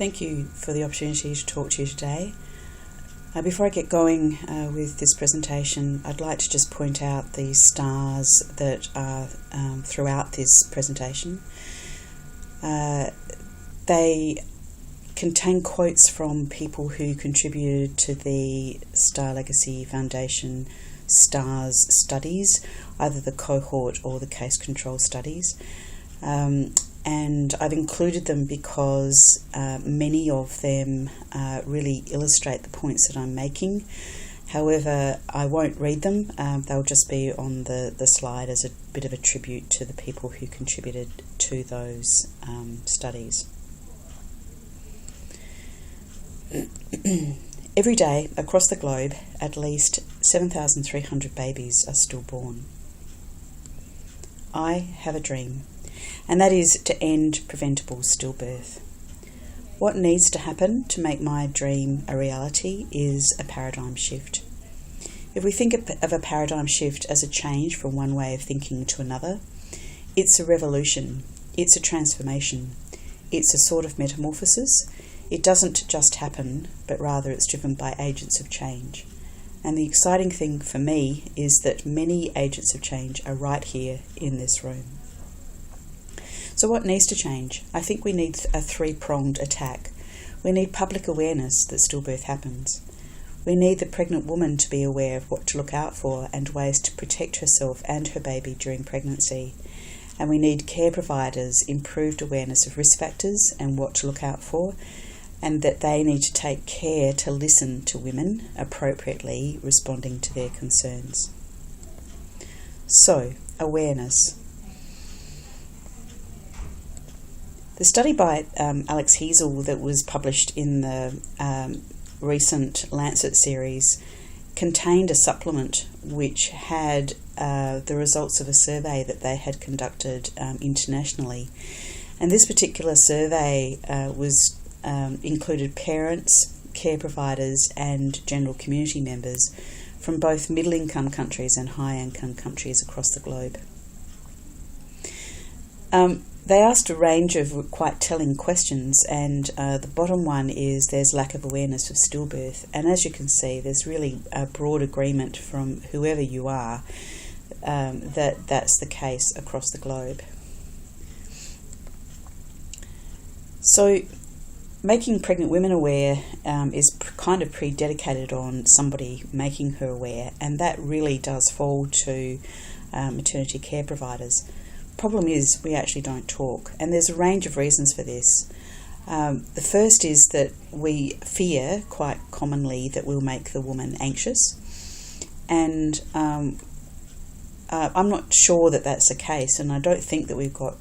Thank you for the opportunity to talk to you today. Before I get going with this presentation, I'd like to just point out the stars that are throughout this presentation. They contain quotes from people who contributed to the Star Legacy Foundation STARS studies, either the cohort or the case control studies. And I've included them because many of them really illustrate the points that I'm making. However, I won't read them. They'll just be on the slide as a bit of a tribute to the people who contributed to those studies. Every day across the globe, at least 7,300 babies are stillborn. I have a dream, and that is to end preventable stillbirth. What needs to happen to make my dream a reality is a paradigm shift. If we think of a paradigm shift as a change from one way of thinking to another, it's a revolution, it's a transformation, it's a sort of metamorphosis. It doesn't just happen, but rather it's driven by agents of change. And the exciting thing for me is that many agents of change are right here in this room. So what needs to change? I think we need a three-pronged attack. We need public awareness that stillbirth happens. We need the pregnant woman to be aware of what to look out for and ways to protect herself and her baby during pregnancy. And we need care providers improved awareness of risk factors and what to look out for, and that they need to take care to listen to women appropriately responding to their concerns. So, awareness. The study by Alex Heasel that was published in the recent Lancet series contained a supplement which had the results of a survey that they had conducted internationally. And this particular survey was included parents, care providers and general community members from both middle-income countries and high-income countries across the globe. They asked a range of quite telling questions, and the bottom one is there's lack of awareness of stillbirth. And as you can see, there's really a broad agreement from whoever you are that that's the case across the globe. So making pregnant women aware is kind of predicated on somebody making her aware, and that really does fall to maternity care providers. Problem is we actually don't talk, and there's a range of reasons for this. The first is that we fear quite commonly that we'll make the woman anxious, and I'm not sure that that's the case, and I don't think that we've got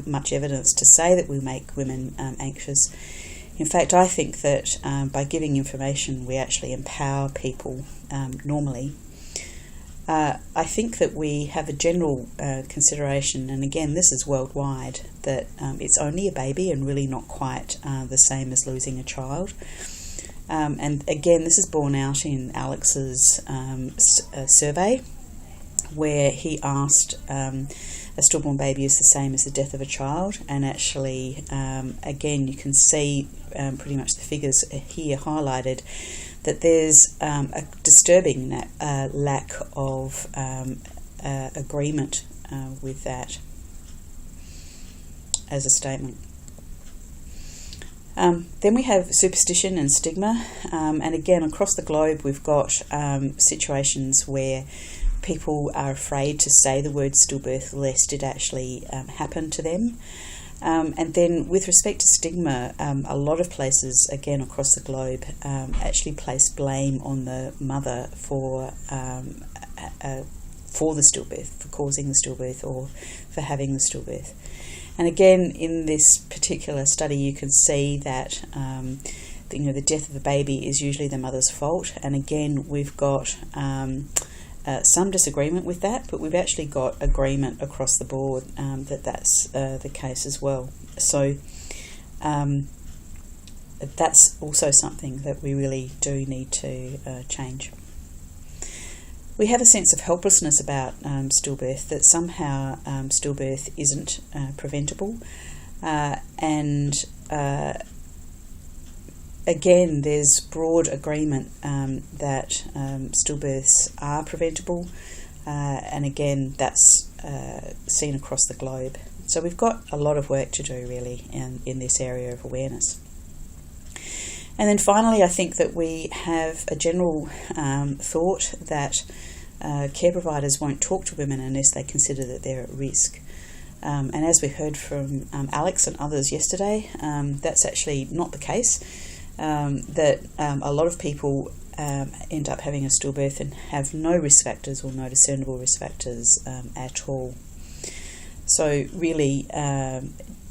much evidence to say that we make women anxious. In fact, I think that by giving information we actually empower people normally. I think that we have a general consideration, and again this is worldwide, that it's only a baby and really not quite the same as losing a child. And again, this is borne out in Alex's survey, where he asked a stillborn baby is the same as the death of a child, and actually again you can see pretty much the figures here highlighted that there's a disturbing lack of agreement with that as a statement. Then we have superstition and stigma, and again across the globe we've got situations where people are afraid to say the word stillbirth lest it actually happen to them. And then with respect to stigma, a lot of places, again across the globe, actually place blame on the mother for the stillbirth, for causing the stillbirth or for having the stillbirth. And again, in this particular study, you can see that the death of a baby is usually the mother's fault. And again, we've got some disagreement with that, but we've actually got agreement across the board that that's the case as well. So that's also something that we really do need to change. We have a sense of helplessness about stillbirth, that somehow stillbirth isn't preventable, and again, there's broad agreement that stillbirths are preventable, and again, that's seen across the globe. So we've got a lot of work to do, really, in this area of awareness. And then finally, I think that we have a general thought that care providers won't talk to women unless they consider that they're at risk. And as we heard from Alex and others yesterday, that's actually not the case. That a lot of people end up having a stillbirth and have no risk factors or no discernible risk factors at all. So really,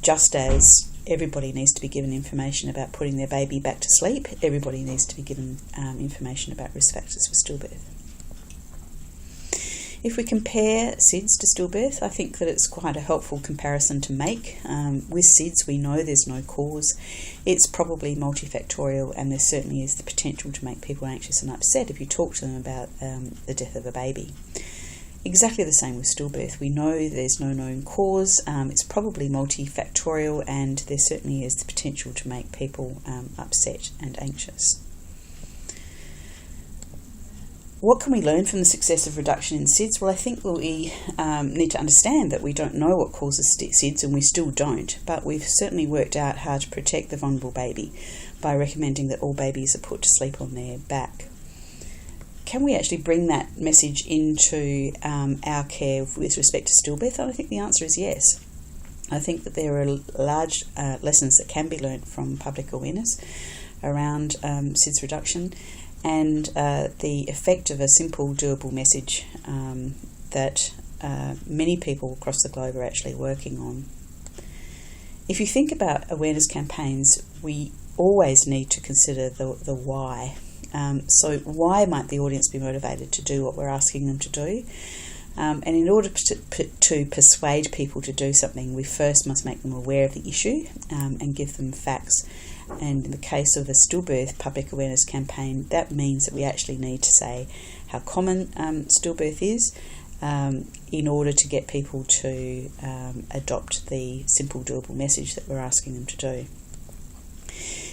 just as everybody needs to be given information about putting their baby back to sleep, everybody needs to be given information about risk factors for stillbirth. If we compare SIDS to stillbirth, I think that it's quite a helpful comparison to make. With SIDS, we know there's no cause. It's probably multifactorial, and there certainly is the potential to make people anxious and upset if you talk to them about the death of a baby. Exactly the same with stillbirth. We know there's no known cause. It's probably multifactorial, and there certainly is the potential to make people upset and anxious. What can we learn from the success of reduction in SIDS? Well, I think we need to understand that we don't know what causes SIDS, and we still don't, but we've certainly worked out how to protect the vulnerable baby by recommending that all babies are put to sleep on their back. Can we actually bring that message into our care with respect to stillbirth? And I think the answer is yes. I think that there are large lessons that can be learnt from public awareness around SIDS reduction, and the effect of a simple, doable message that many people across the globe are actually working on. If you think about awareness campaigns, we always need to consider the why. So why might the audience be motivated to do what we're asking them to do? And in order to persuade people to do something, we first must make them aware of the issue and give them facts. And in the case of a stillbirth public awareness campaign, that means that we actually need to say how common stillbirth is in order to get people to adopt the simple, doable message that we're asking them to do.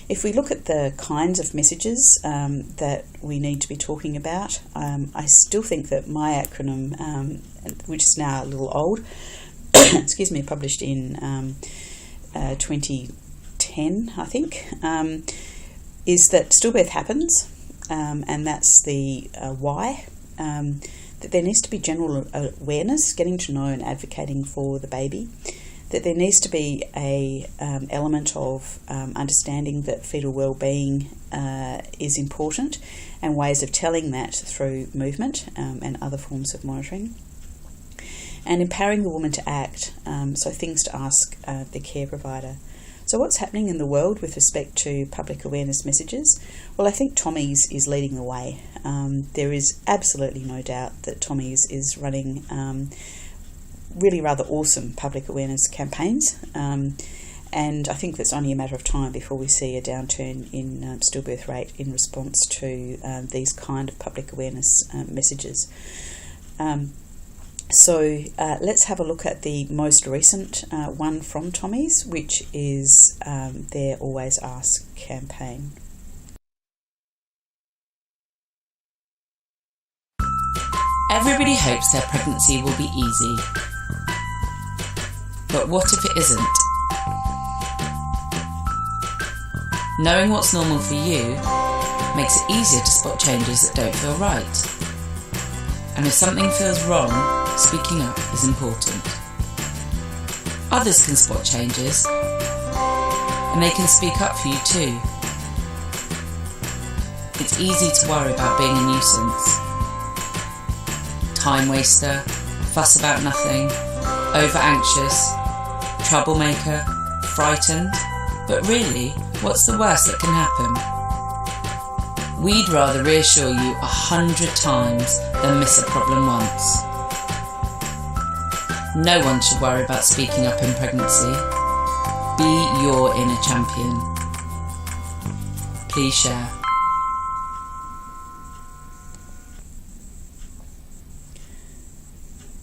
If we look at the kinds of messages that we need to be talking about, I still think that my acronym, which is now a little old, excuse me, published in 2010, I think, is that stillbirth happens, and that's the why. That there needs to be general awareness, getting to know and advocating for the baby. That there needs to be a element of understanding that fetal well-being is important, and ways of telling that through movement and other forms of monitoring. And empowering the woman to act, so things to ask the care provider. So what's happening in the world with respect to public awareness messages? Well, I think Tommy's is leading the way. There is absolutely no doubt that Tommy's is running really rather awesome public awareness campaigns, and I think that's only a matter of time before we see a downturn in stillbirth rate in response to these kind of public awareness messages. So let's have a look at the most recent one from Tommy's, which is their Always Ask campaign. Everybody hopes their pregnancy will be easy. But what if it isn't? Knowing what's normal for you makes it easier to spot changes that don't feel right. And if something feels wrong, speaking up is important. Others can spot changes, and they can speak up for you too. It's easy to worry about being a nuisance. Time waster, fuss about nothing, over anxious, troublemaker, frightened, but really, what's the worst that can happen? We'd rather reassure you 100 times than miss a problem once. No one should worry about speaking up in pregnancy. Be your inner champion. Please share.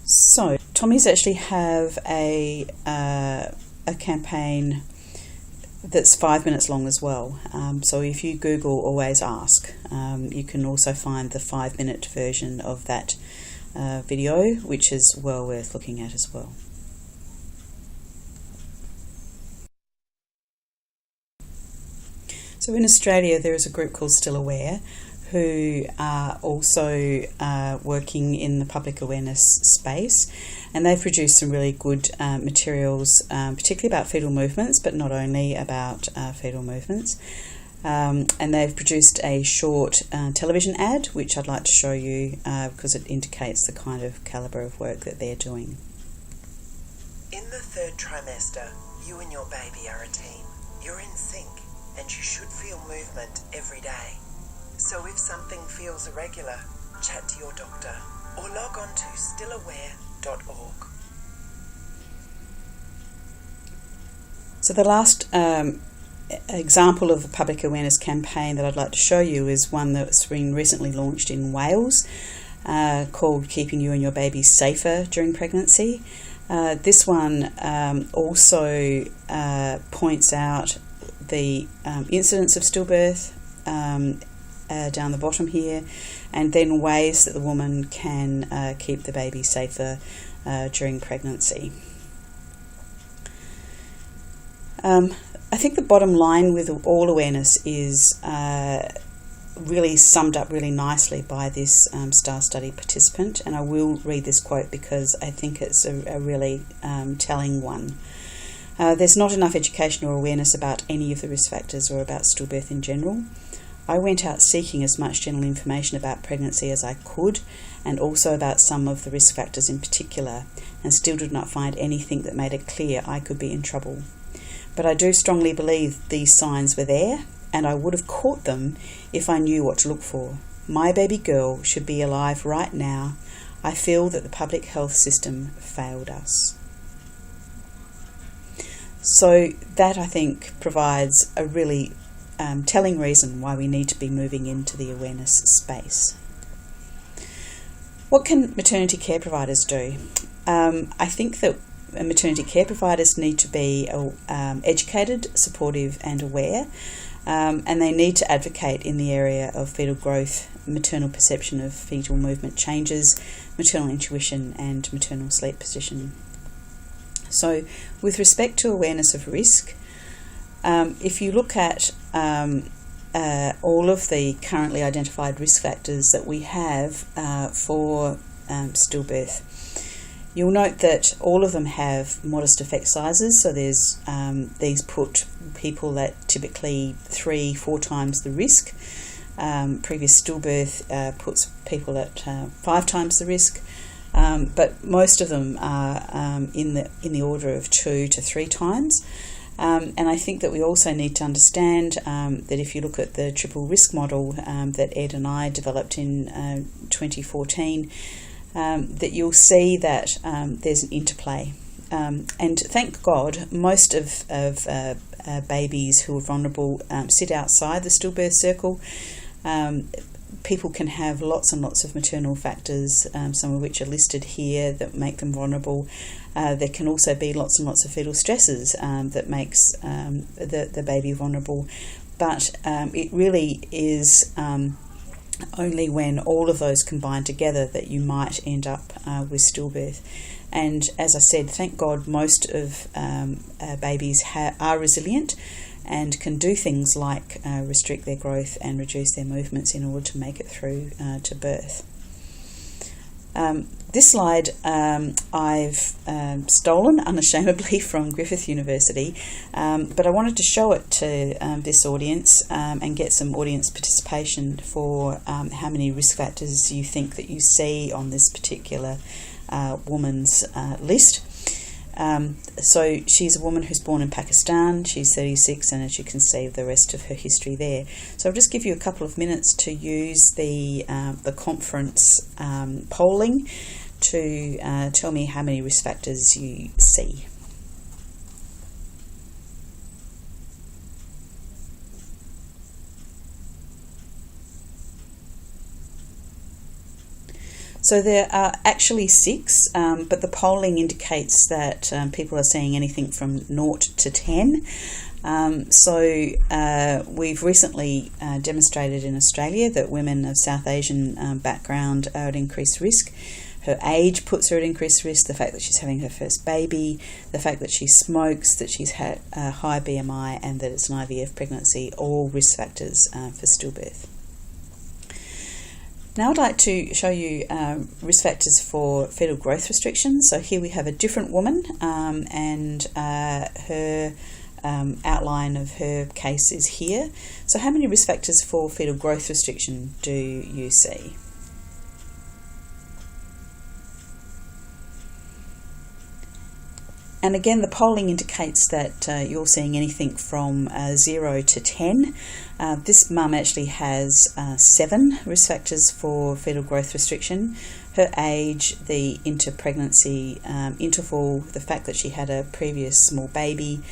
So, Tommy's actually have a campaign that's 5 minutes long as well. So if you Google Always Ask, you can also find the 5-minute version of that video, which is well worth looking at as well. So in Australia there is a group called Still Aware who are also working in the public awareness space, and they've produced some really good materials, particularly about fetal movements, but not only about fetal movements. And they've produced a short television ad, which I'd like to show you because it indicates the kind of calibre of work that they're doing. In the 3rd trimester, you and your baby are a team. You're in sync, and you should feel movement every day. So if something feels irregular, chat to your doctor or log on to stillaware.org. So the last example of a public awareness campaign that I'd like to show you is one that's been recently launched in Wales called Keeping You and Your Baby Safer During Pregnancy. This one also points out the incidence of stillbirth down the bottom here, and then ways that the woman can keep the baby safer during pregnancy. I think the bottom line with all awareness is really summed up really nicely by this STAR study participant, and I will read this quote because I think it's a really telling one. There's not enough education or awareness about any of the risk factors or about stillbirth in general. I went out seeking as much general information about pregnancy as I could, and also about some of the risk factors in particular, and still did not find anything that made it clear I could be in trouble. But I do strongly believe these signs were there, and I would have caught them if I knew what to look for. My baby girl should be alive right now. I feel that the public health system failed us. So that, I think, provides a really telling reason why we need to be moving into the awareness space. What can maternity care providers do? I think that maternity care providers need to be educated, supportive and aware, and they need to advocate in the area of fetal growth, maternal perception of fetal movement changes, maternal intuition and maternal sleep position. So with respect to awareness of risk, if you look at all of the currently identified risk factors that we have for stillbirth, you'll note that all of them have modest effect sizes. So there's these put people at typically 3-4 times the risk. Previous stillbirth puts people at 5 times the risk, but most of them are in the order of 2 to 3 times. And I think that we also need to understand that if you look at the triple risk model that Ed and I developed in 2014, that you'll see that there's an interplay. And thank God, most of babies who are vulnerable sit outside the stillbirth circle. People can have lots and lots of maternal factors, some of which are listed here, that make them vulnerable. There can also be lots and lots of fetal stresses that makes the baby vulnerable. But it really is only when all of those combine together that you might end up with stillbirth. And as I said, thank God most of babies are resilient and can do things like restrict their growth and reduce their movements in order to make it through to birth. This slide I've stolen unashamedly from Griffith University, but I wanted to show it to this audience and get some audience participation for how many risk factors you think that you see on this particular woman's list. So she's a woman who's born in Pakistan. She's 36, and as you can see, the rest of her history there. So I'll just give you a couple of minutes to use the conference polling to tell me how many risk factors you see. So there are actually 6, but the polling indicates that people are seeing anything from 0 to 10. We've recently demonstrated in Australia that women of South Asian background are at increased risk. Her age puts her at increased risk, the fact that she's having her first baby, the fact that she smokes, that she's had a high BMI, and that it's an IVF pregnancy, all risk factors for stillbirth. Now I'd like to show you risk factors for fetal growth restriction. So here we have a different woman, and her outline of her case is here. So how many risk factors for fetal growth restriction do you see? And again, the polling indicates that you're seeing anything from 0 to 10. This mum actually has 7 risk factors for fetal growth restriction. Her age, the interpregnancy interval, the fact that she had a previous small baby,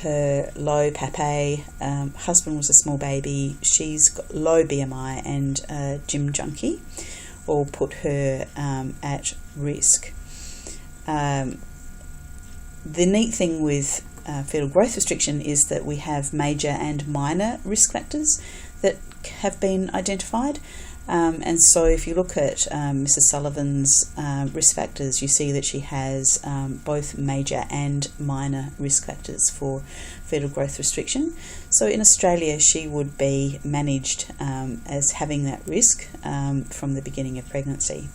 her low PAPA, husband was a small baby, she's got low BMI and a gym junkie, all put her at risk. The neat thing with fetal growth restriction is that we have major and minor risk factors that have been identified. And so if you look at Mrs. Sullivan's risk factors, you see that she has both major and minor risk factors for fetal growth restriction. So in Australia, she would be managed as having that risk from the beginning of pregnancy.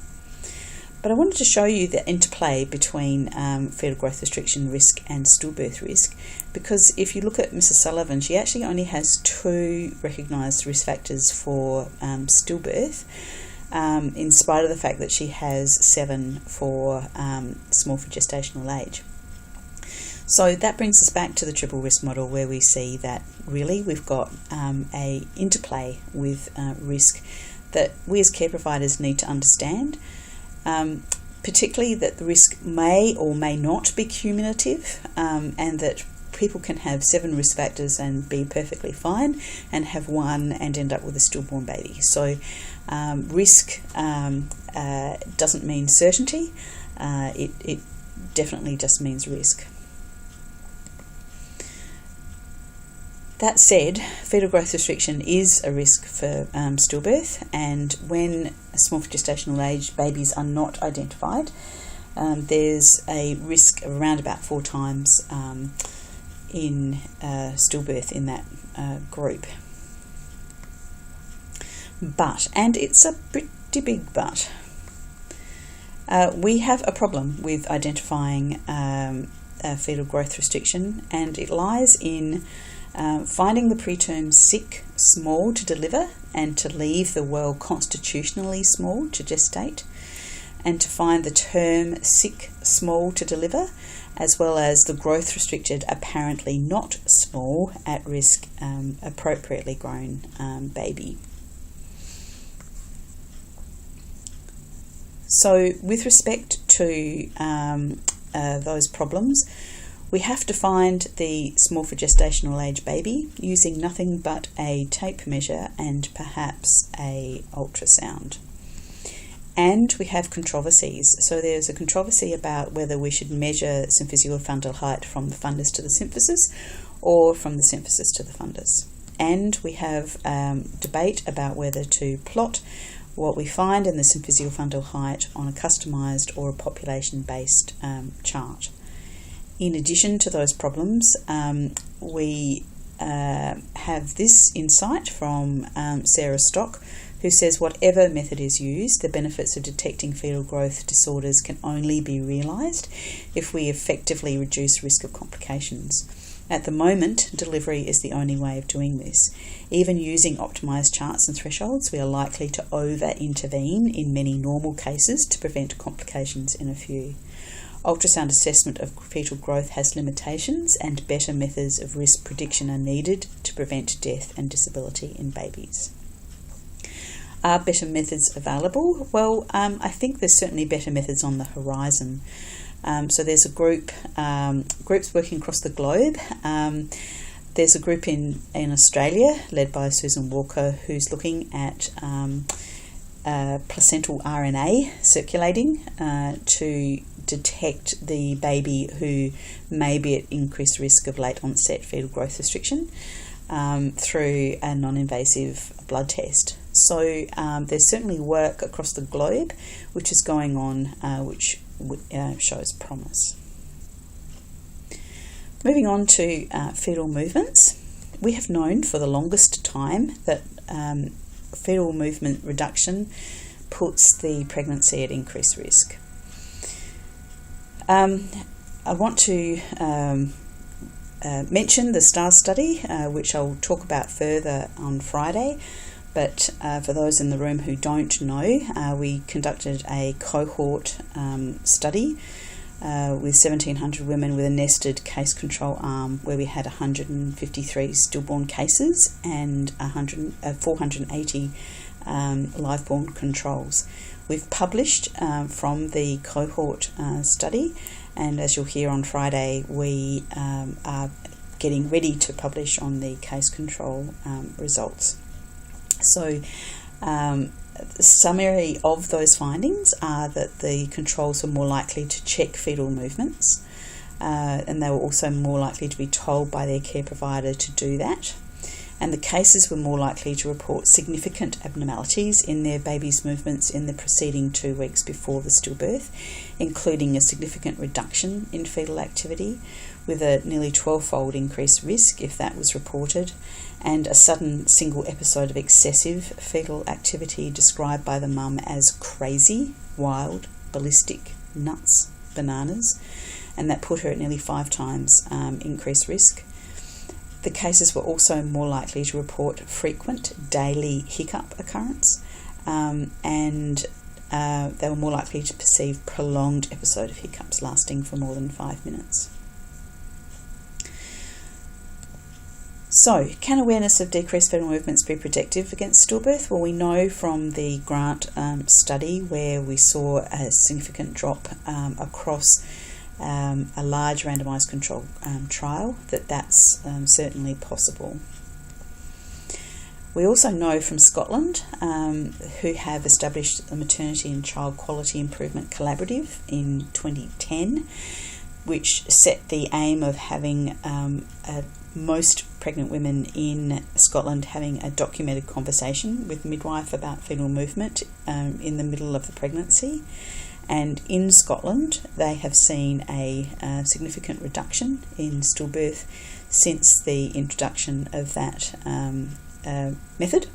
But I wanted to show you the interplay between fetal growth restriction risk and stillbirth risk, because if you look at Mrs. Sullivan, she actually only has 2 recognised risk factors for stillbirth, in spite of the fact that she has 7 for small for gestational age. So that brings us back to the triple risk model, where we see that really we've got a interplay with risk that we as care providers need to understand. Particularly that the risk may or may not be cumulative, and that people can have 7 risk factors and be perfectly fine and have 1 and end up with a stillborn baby. So risk doesn't mean certainty, it definitely just means risk. That said, fetal growth restriction is a risk for stillbirth, and when small for gestational age babies are not identified, there's a risk of around about 4 times in stillbirth in that group. But, and it's a pretty big but, we have a problem with identifying fetal growth restriction, and it lies in finding the preterm sick small to deliver and to leave the well constitutionally small to gestate, and to find the term sick small to deliver, as well as the growth restricted apparently not small at risk appropriately grown baby. So with respect to those problems, we have to find the small for gestational age baby using nothing but a tape measure and perhaps a ultrasound. And we have controversies. So there's a controversy about whether we should measure symphysial fundal height from the fundus to the symphysis or from the symphysis to the fundus. And we have debate about whether to plot what we find in the symphysial fundal height on a customised or a population-based chart. In addition to those problems, we have this insight from Sarah Stock, who says whatever method is used, the benefits of detecting fetal growth disorders can only be realised if we effectively reduce risk of complications. At the moment, delivery is the only way of doing this. Even using optimised charts and thresholds, we are likely to over-intervene in many normal cases to prevent complications in a few. Ultrasound assessment of fetal growth has limitations, and better methods of risk prediction are needed to prevent death and disability in babies. Are better methods available? Well, I think there's certainly better methods on the horizon. So there's a groups working across the globe. There's a group in Australia led by Susan Walker, who's looking at placental RNA circulating to detect the baby who may be at increased risk of late onset fetal growth restriction through a non-invasive blood test. So there's certainly work across the globe which is going on which shows promise. Moving on to fetal movements. We have known for the longest time that fetal movement reduction puts the pregnancy at increased risk. I want to mention the STAR study, which I'll talk about further on Friday. But for those in the room who don't know, we conducted a cohort study with 1,700 women with a nested case control arm, where we had 153 stillborn cases and 480 live-born controls. We've published from the cohort study, and as you'll hear on Friday, we are getting ready to publish on the case control results. So, the summary of those findings are that the controls were more likely to check fetal movements, and they were also more likely to be told by their care provider to do that. And the cases were more likely to report significant abnormalities in their baby's movements in the preceding 2 weeks before the stillbirth, including a significant reduction in fetal activity, with a nearly 12-fold increased risk if that was reported, and a sudden single episode of excessive fetal activity described by the mum as crazy, wild, ballistic, nuts, bananas, and that put her at nearly 5 times increased risk. The cases were also more likely to report frequent daily hiccup occurrence, and they were more likely to perceive prolonged episode of hiccups lasting for more than 5 minutes. So, can awareness of decreased fetal movements be predictive against stillbirth? Well, we know from the Grant study, where we saw a significant drop across a large randomised control trial, that's certainly possible. We also know from Scotland, who have established the Maternity and Child Quality Improvement Collaborative in 2010, which set the aim of having most pregnant women in Scotland having a documented conversation with midwife about fetal movement in the middle of the pregnancy. And in Scotland, they have seen a significant reduction in stillbirth since the introduction of that method.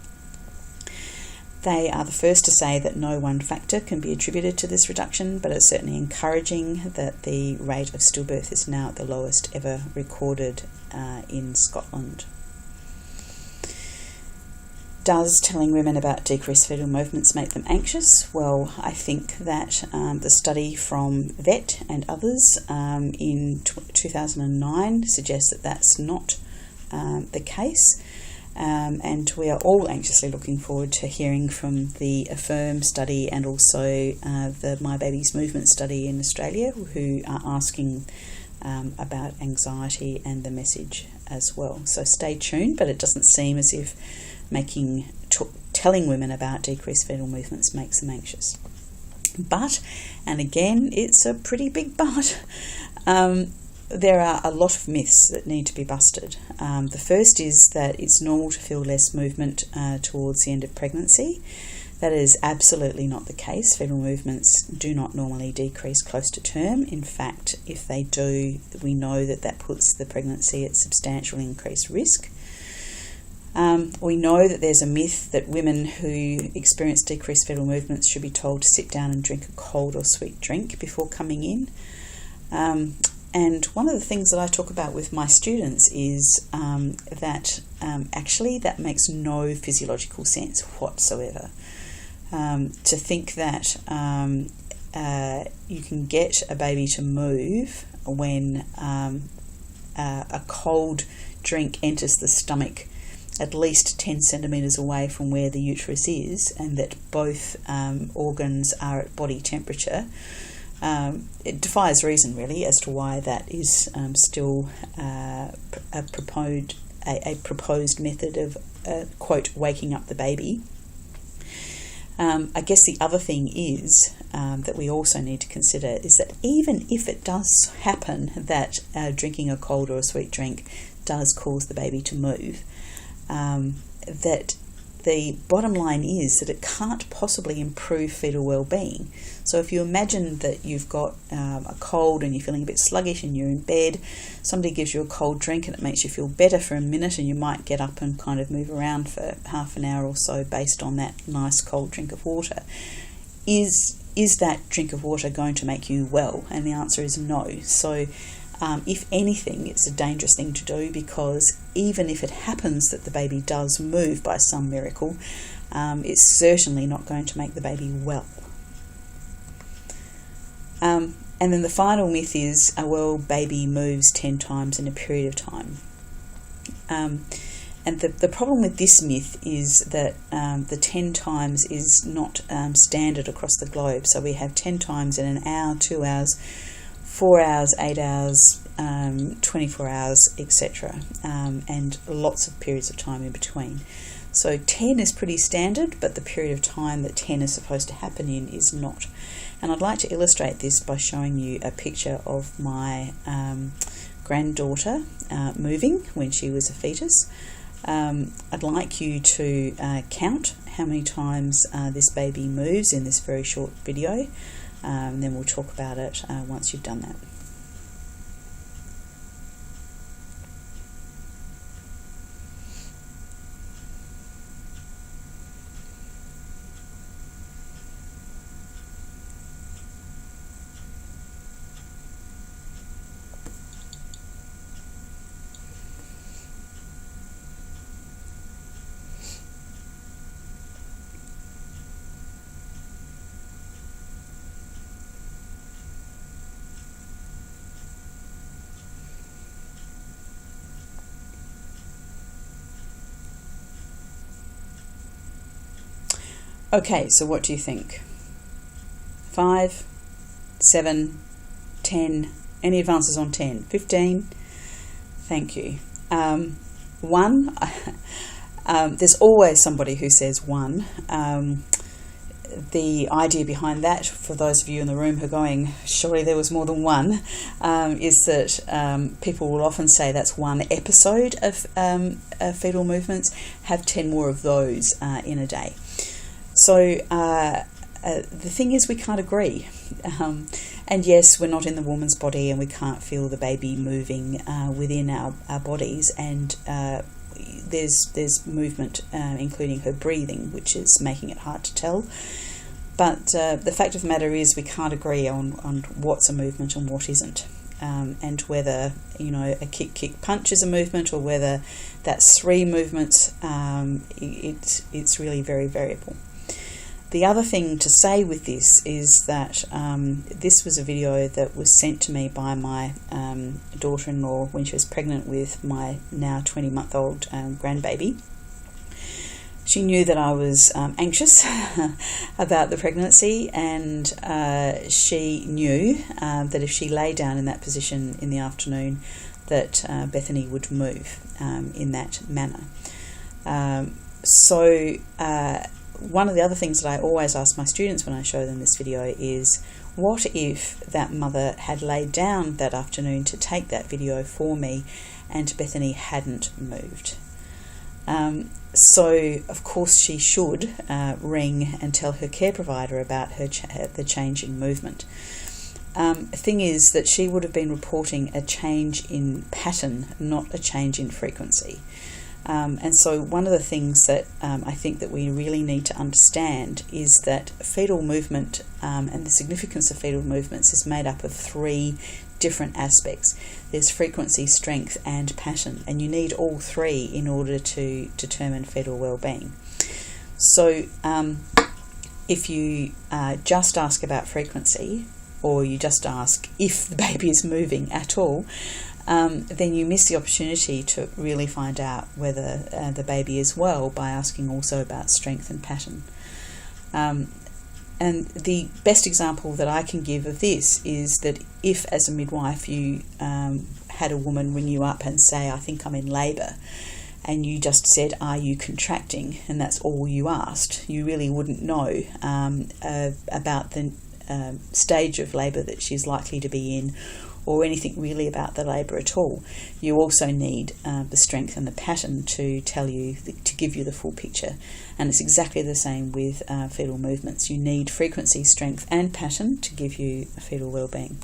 They are the first to say that no one factor can be attributed to this reduction, but it's certainly encouraging that the rate of stillbirth is now at the lowest ever recorded in Scotland. Does telling women about decreased fetal movements make them anxious? Well, I think that the study from VET and others in 2009 suggests that that's not the case. And we are all anxiously looking forward to hearing from the AFFIRM study and also the My Baby's Movement study in Australia, who are asking about anxiety and the message as well. So stay tuned, but it doesn't seem as if telling women about decreased fetal movements makes them anxious. But, and again, it's a pretty big but, there are a lot of myths that need to be busted. The first is that it's normal to feel less movement towards the end of pregnancy. That is absolutely not the case. Fetal movements do not normally decrease close to term. In fact, if they do, we know that that puts the pregnancy at substantial increased risk. We know that there's a myth that women who experience decreased fetal movements should be told to sit down and drink a cold or sweet drink before coming in. And one of the things that I talk about with my students is that actually that makes no physiological sense whatsoever. To think that you can get a baby to move when a cold drink enters the stomach at least 10 centimetres away from where the uterus is, and that both organs are at body temperature, it defies reason really as to why that is still a proposed method of quote waking up the baby. I guess the other thing is that we also need to consider is that even if it does happen that drinking a cold or a sweet drink does cause the baby to move, that the bottom line is that it can't possibly improve fetal well-being. So if you imagine that you've got a cold and you're feeling a bit sluggish and you're in bed, somebody gives you a cold drink and it makes you feel better for a minute, and you might get up and kind of move around for half an hour or so based on that nice cold drink of water. Is that drink of water going to make you well? And the answer is no. So if anything, it's a dangerous thing to do, because even if it happens that the baby does move by some miracle, it's certainly not going to make the baby well. And then the final myth is, well, baby moves 10 times in a period of time. And the problem with this myth is that the 10 times is not standard across the globe. So we have 10 times in an hour, 2 hours, 4 hours, 8 hours, 24 hours, etc. And lots of periods of time in between. So 10 is pretty standard, but the period of time that 10 is supposed to happen in is not. And I'd like to illustrate this by showing you a picture of my granddaughter moving when she was a fetus. I'd like you to count how many times this baby moves in this very short video, and then we'll talk about it once you've done that. Okay, so what do you think? 5, 7, 10, any advances on 10? 15? Thank you. 1, there's always somebody who says 1. The idea behind that, for those of you in the room who are going, surely there was more than 1, is that people will often say that's 1 episode of fetal movements. Have 10 more of those in a day. So the thing is, we can't agree. And yes, we're not in the woman's body and we can't feel the baby moving within our bodies. And there's movement, including her breathing, which is making it hard to tell. But the fact of the matter is, we can't agree on what's a movement and what isn't. And whether, a kick, punch is a movement, or whether that's 3 movements, it's really very variable. The other thing to say with this is that this was a video that was sent to me by my daughter-in-law when she was pregnant with my now 20-month-old grandbaby. She knew that I was anxious about the pregnancy, and she knew that if she lay down in that position in the afternoon, that Bethany would move in that manner. One of the other things that I always ask my students when I show them this video is, what if that mother had laid down that afternoon to take that video for me and Bethany hadn't moved? So of course she should ring and tell her care provider about the change in movement. The thing is that she would have been reporting a change in pattern, not a change in frequency. And so one of the things that I think that we really need to understand is that fetal movement and the significance of fetal movements is made up of 3 different aspects. There's frequency, strength, and pattern, and you need all 3 in order to determine fetal well-being. So if you just ask about frequency, or you just ask if the baby is moving at all, then you miss the opportunity to really find out whether the baby is well by asking also about strength and pattern. And the best example that I can give of this is that if, as a midwife, you had a woman ring you up and say, I think I'm in labour, and you just said, "Are you contracting?" and that's all you asked, you really wouldn't know about the stage of labour that she's likely to be in, or anything really about the labour at all. You also need the strength and the pattern to tell you, to give you the full picture. And it's exactly the same with fetal movements. You need frequency, strength and pattern to give you a fetal well-being.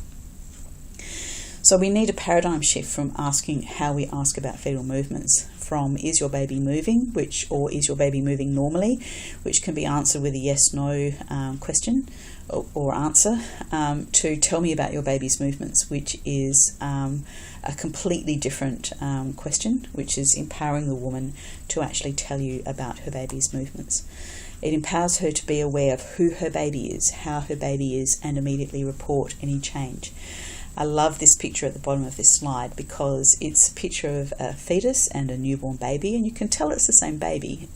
So we need a paradigm shift from asking how we ask about fetal movements, from is your baby moving, or is your baby moving normally, which can be answered with a yes/no question or answer, to tell me about your baby's movements, which is a completely different question, which is empowering the woman to actually tell you about her baby's movements. It empowers her to be aware of who her baby is, how her baby is, and immediately report any change. I love this picture at the bottom of this slide because it's a picture of a fetus and a newborn baby, and you can tell it's the same baby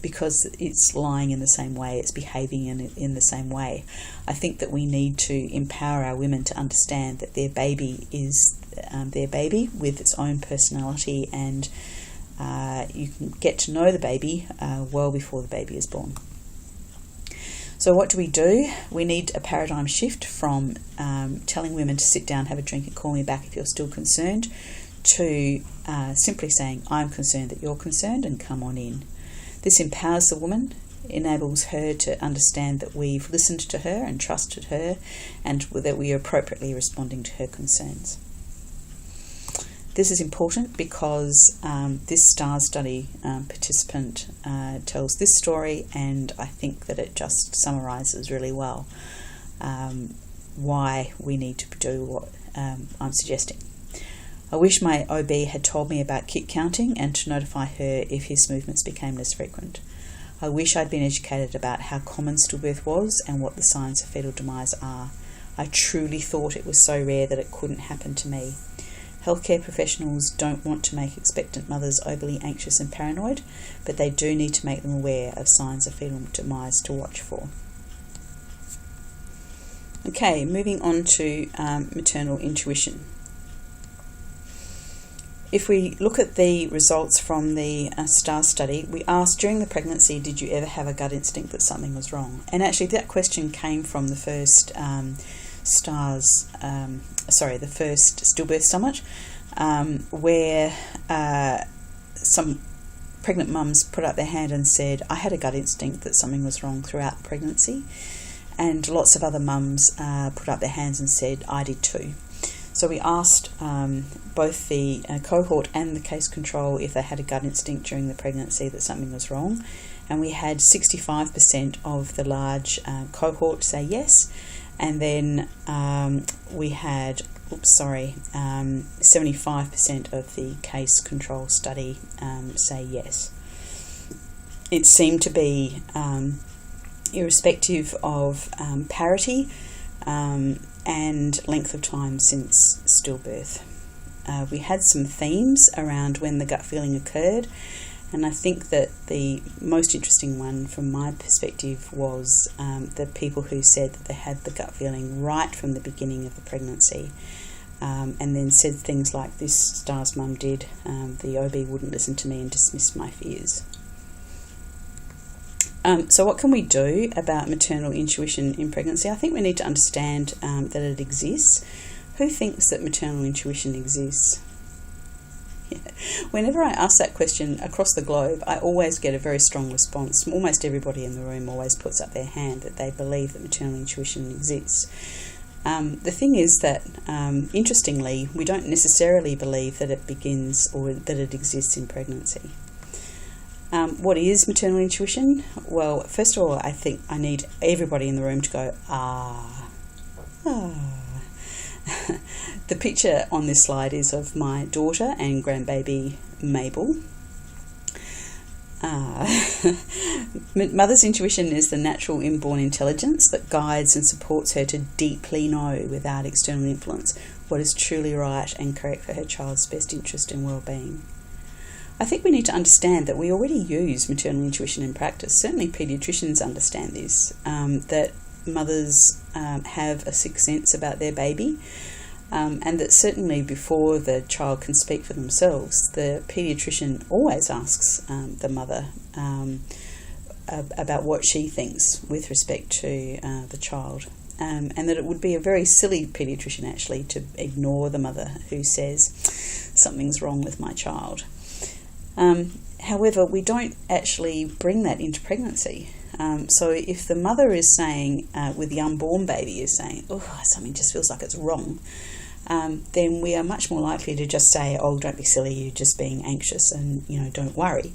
because it's lying in the same way, it's behaving in the same way. I think that we need to empower our women to understand that their baby is their baby with its own personality, and you can get to know the baby well before the baby is born. So what do? We need a paradigm shift from telling women to sit down, have a drink and call me back if you're still concerned, to simply saying, I'm concerned that you're concerned and come on in. This empowers the woman, enables her to understand that we've listened to her and trusted her, and that we are appropriately responding to her concerns. This is important because this STARS study participant tells this story, and I think that it just summarises really well why we need to do what I'm suggesting. I wish my OB had told me about kick counting and to notify her if his movements became less frequent. I wish I'd been educated about how common stillbirth was and what the signs of fetal demise are. I truly thought it was so rare that it couldn't happen to me. Healthcare professionals don't want to make expectant mothers overly anxious and paranoid, but they do need to make them aware of signs of fetal demise to watch for. Okay, moving on to maternal intuition. If we look at the results from the STARS study, we asked during the pregnancy, did you ever have a gut instinct that something was wrong? And actually that question came from the first the first stillbirth summit, where some pregnant mums put up their hand and said, I had a gut instinct that something was wrong throughout the pregnancy. And lots of other mums put up their hands and said, I did too. So we asked both the cohort and the case control if they had a gut instinct during the pregnancy that something was wrong. And we had 65% of the large cohort say yes. And then we had 75% of the case control study say yes. It seemed to be irrespective of parity and length of time since stillbirth. We had some themes around when the gut feeling occurred, and I think that the most interesting one from my perspective was the people who said that they had the gut feeling right from the beginning of the pregnancy, and then said things like, this STARS mum did, the OB wouldn't listen to me and dismissed my fears. So what can we do about maternal intuition in pregnancy? I think we need to understand that it exists. Who thinks that maternal intuition exists? Yeah. Whenever I ask that question across the globe, I always get a very strong response. Almost everybody in the room always puts up their hand that they believe that maternal intuition exists. The thing is that, interestingly, we don't necessarily believe that it begins or that it exists in pregnancy. What is maternal intuition? Well, first of all, I think I need everybody in the room to go, ah. The picture on this slide is of my daughter and grandbaby Mabel. Mother's intuition is the natural inborn intelligence that guides and supports her to deeply know, without external influence, what is truly right and correct for her child's best interest and well-being. I think we need to understand that we already use maternal intuition in practice. Certainly paediatricians understand this, that mothers have a sixth sense about their baby. and that certainly before the child can speak for themselves, the paediatrician always asks the mother about what she thinks with respect to the child. And that it would be a very silly paediatrician actually to ignore the mother who says something's wrong with my child. However, we don't actually bring that into pregnancy. So if the mother is saying, with the unborn baby is saying, oh, something just feels like it's wrong, then we are much more likely to just say, oh, don't be silly, you're just being anxious and, don't worry.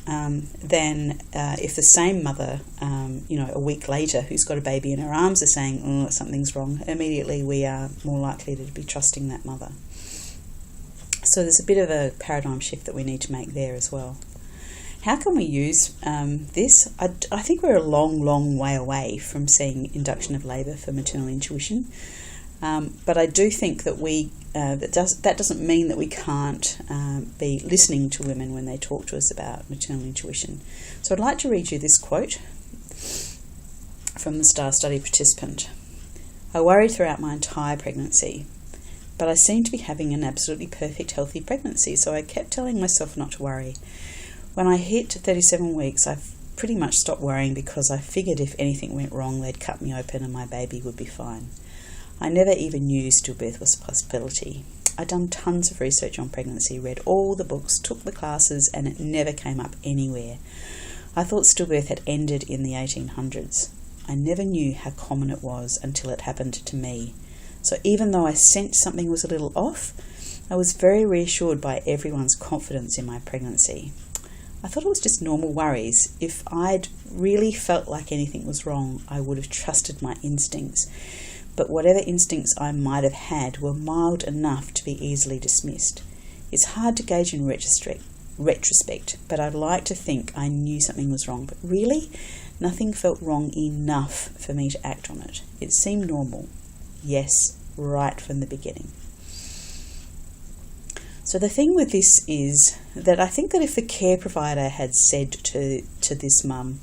Than if the same mother, a week later, who's got a baby in her arms, is saying, oh, something's wrong, immediately we are more likely to be trusting that mother. So there's a bit of a paradigm shift that we need to make there as well. How can we use this? I think we're a long way away from seeing induction of labour for maternal intuition. But I do think that that doesn't mean that we can't be listening to women when they talk to us about maternal intuition. So I'd like to read you this quote from the STAR study participant. I worried throughout my entire pregnancy, but I seemed to be having an absolutely perfect, healthy pregnancy, so I kept telling myself not to worry. When I hit 37 weeks, I pretty much stopped worrying because I figured if anything went wrong, they'd cut me open and my baby would be fine. I never even knew stillbirth was a possibility. I'd done tons of research on pregnancy, read all the books, took the classes, and it never came up anywhere. I thought stillbirth had ended in the 1800s. I never knew how common it was until it happened to me. So even though I sensed something was a little off, I was very reassured by everyone's confidence in my pregnancy. I thought it was just normal worries. If I'd really felt like anything was wrong, I would have trusted my instincts. But whatever instincts I might have had were mild enough to be easily dismissed. It's hard to gauge in retrospect, but I'd like to think I knew something was wrong. But really, nothing felt wrong enough for me to act on it. It seemed normal. Yes, right from the beginning. So the thing with this is that I think that if the care provider had said to this mum,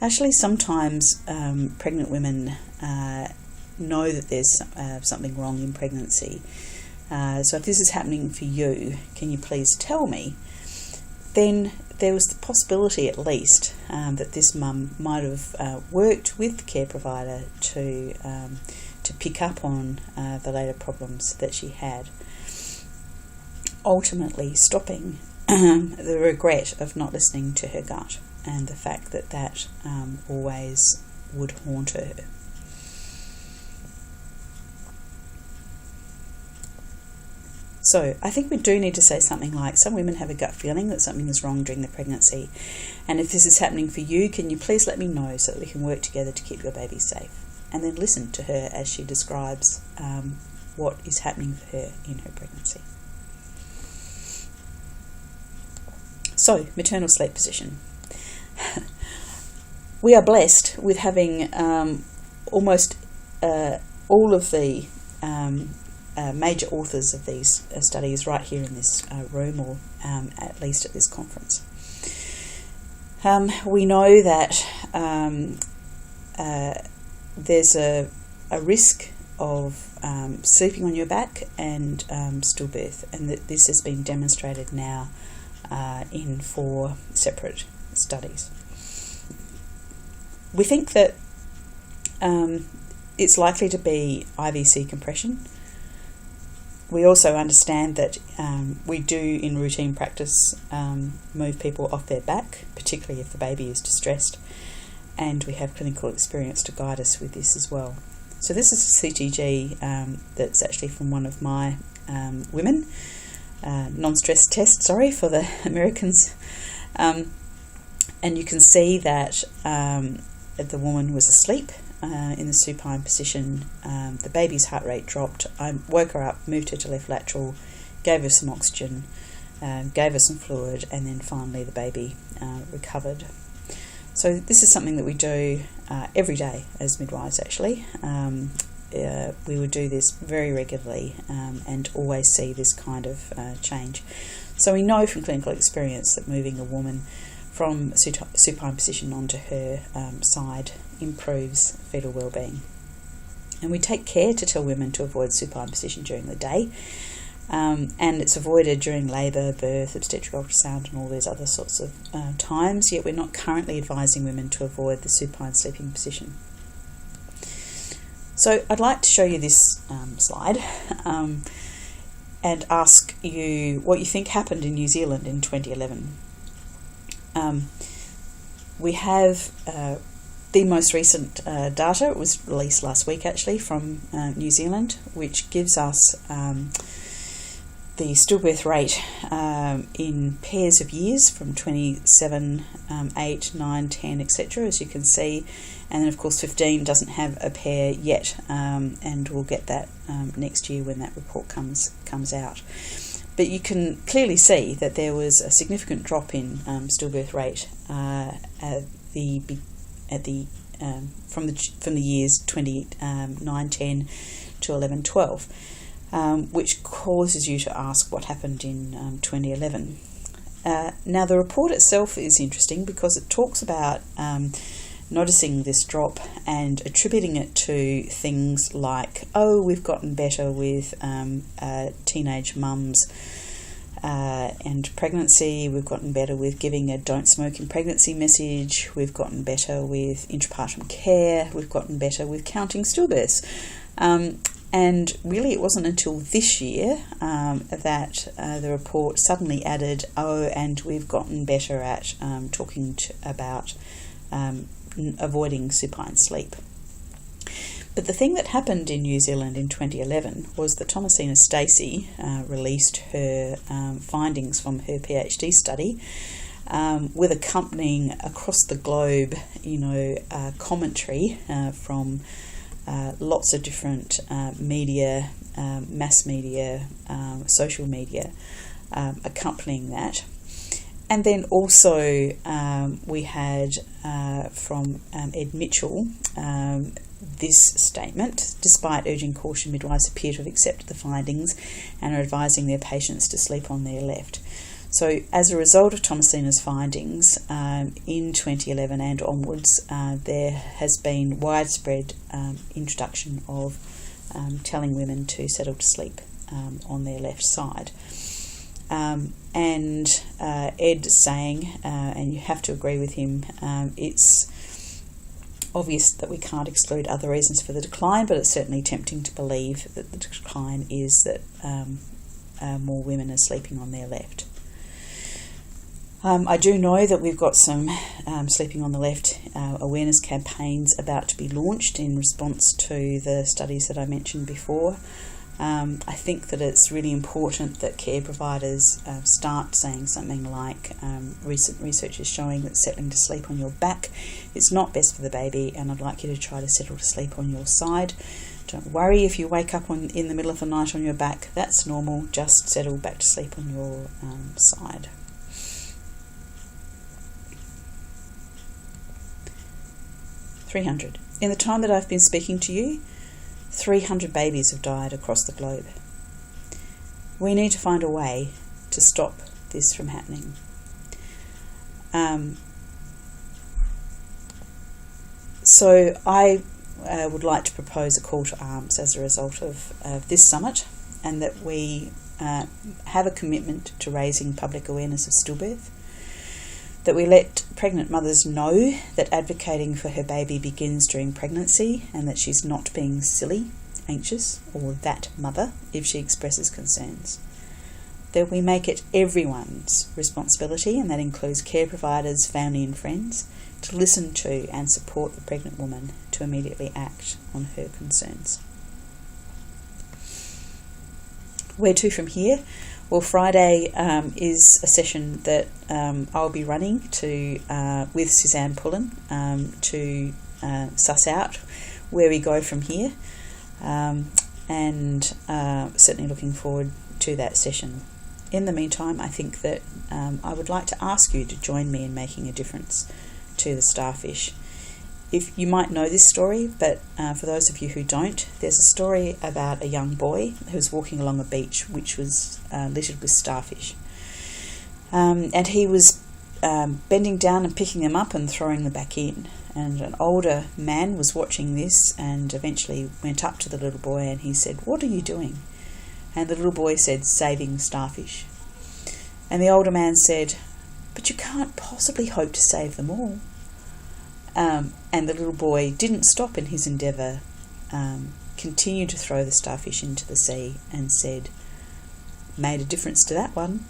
actually sometimes pregnant women know that there's something wrong in pregnancy. So if this is happening for you, can you please tell me? Then there was the possibility at least that this mum might have worked with the care provider to pick up on the later problems that she had, ultimately stopping the regret of not listening to her gut and the fact that always would haunt her. So I think we do need to say something like, some women have a gut feeling that something is wrong during the pregnancy, and if this is happening for you, can you please let me know so that we can work together to keep your baby safe? And then listen to her as she describes what is happening for her in her pregnancy. So, maternal sleep position. We are blessed with having almost all of the major authors of these studies right here in this room, or at least at this conference. We know that there's a risk of sleeping on your back and stillbirth, and that this has been demonstrated now in 4 separate studies. We think that it's likely to be IVC compression. We also understand that we do in routine practice move people off their back, particularly if the baby is distressed, and we have clinical experience to guide us with this as well. So this is a CTG that's actually from one of my women, non-stress test, for the Americans, and you can see that the woman was asleep in the supine position. The baby's heart rate dropped. I woke her up, moved her to left lateral, gave her some oxygen, gave her some fluid, and then finally the baby recovered. So this is something that we do every day as midwives, actually. We would do this very regularly and always see this kind of change. So we know from clinical experience that moving a woman from supine position onto her side improves fetal well-being. And we take care to tell women to avoid supine position during the day. And it's avoided during labour, birth, obstetric ultrasound and all these other sorts of times, yet we're not currently advising women to avoid the supine sleeping position. So I'd like to show you this slide and ask you what you think happened in New Zealand in 2011. We have the most recent data. It was released last week actually from New Zealand, which gives us the stillbirth rate in pairs of years from 27, 8, 9, 10, etc., as you can see. And then of course 15 doesn't have a pair yet, and we'll get that next year when that report comes out. But you can clearly see that there was a significant drop in stillbirth rate from the years 29, 10 to 11, 12, which causes you to ask what happened in 2011. Now the report itself is interesting because it talks about noticing this drop and attributing it to things like, we've gotten better with teenage mums and pregnancy, we've gotten better with giving a don't smoke in pregnancy message, we've gotten better with intrapartum care, we've gotten better with counting stillbirths. And really it wasn't until this year that the report suddenly added, and we've gotten better at talking about avoiding supine sleep. But the thing that happened in New Zealand in 2011 was that Thomasina Stacey released her findings from her PhD study with accompanying across the globe, commentary from lots of different media, mass media, social media accompanying that. And then also we had from Ed Mitchell this statement: despite urging caution, midwives appear to have accepted the findings and are advising their patients to sleep on their left. So as a result of Thomasina's findings in 2011 and onwards, there has been widespread introduction of telling women to settle to sleep on their left side. And Ed is saying, and you have to agree with him, it's obvious that we can't exclude other reasons for the decline, but it's certainly tempting to believe that the decline is that more women are sleeping on their left. I do know that we've got some sleeping on the left awareness campaigns about to be launched in response to the studies that I mentioned before. I think that it's really important that care providers start saying something like, recent research is showing that settling to sleep on your back is not best for the baby, and I'd like you to try to settle to sleep on your side. Don't worry if you wake up in the middle of the night on your back, that's normal, just settle back to sleep on your side. $300. In the time that I've been speaking to you, 300 babies have died across the globe. We need to find a way to stop this from happening. So I would like to propose a call to arms as a result of this summit, and that we have a commitment to raising public awareness of stillbirth, that we let pregnant mothers know that advocating for her baby begins during pregnancy and that she's not being silly, anxious, or that mother if she expresses concerns. That we make it everyone's responsibility, and that includes care providers, family and friends, to listen to and support the pregnant woman to immediately act on her concerns. Where to from here? Well, Friday is a session that I'll be running with Suzanne Pullen to suss out where we go from here, and certainly looking forward to that session. In the meantime, I think that I would like to ask you to join me in making a difference to the starfish. If you might know this story, but for those of you who don't, there's a story about a young boy who was walking along a beach which was littered with starfish. And he was bending down and picking them up and throwing them back in. And an older man was watching this and eventually went up to the little boy and he said, "What are you doing?" And the little boy said, "Saving starfish." And the older man said, "But you can't possibly hope to save them all." And the little boy didn't stop in his endeavour, continued to throw the starfish into the sea and said, "Made a difference to that one."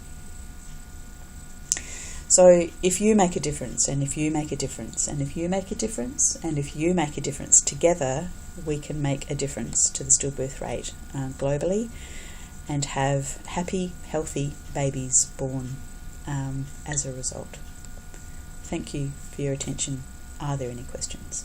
So if you make a difference, and if you make a difference, and if you make a difference, and if you make a difference, together we can make a difference to the stillbirth rate globally and have happy, healthy babies born as a result. Thank you for your attention. Are there any questions?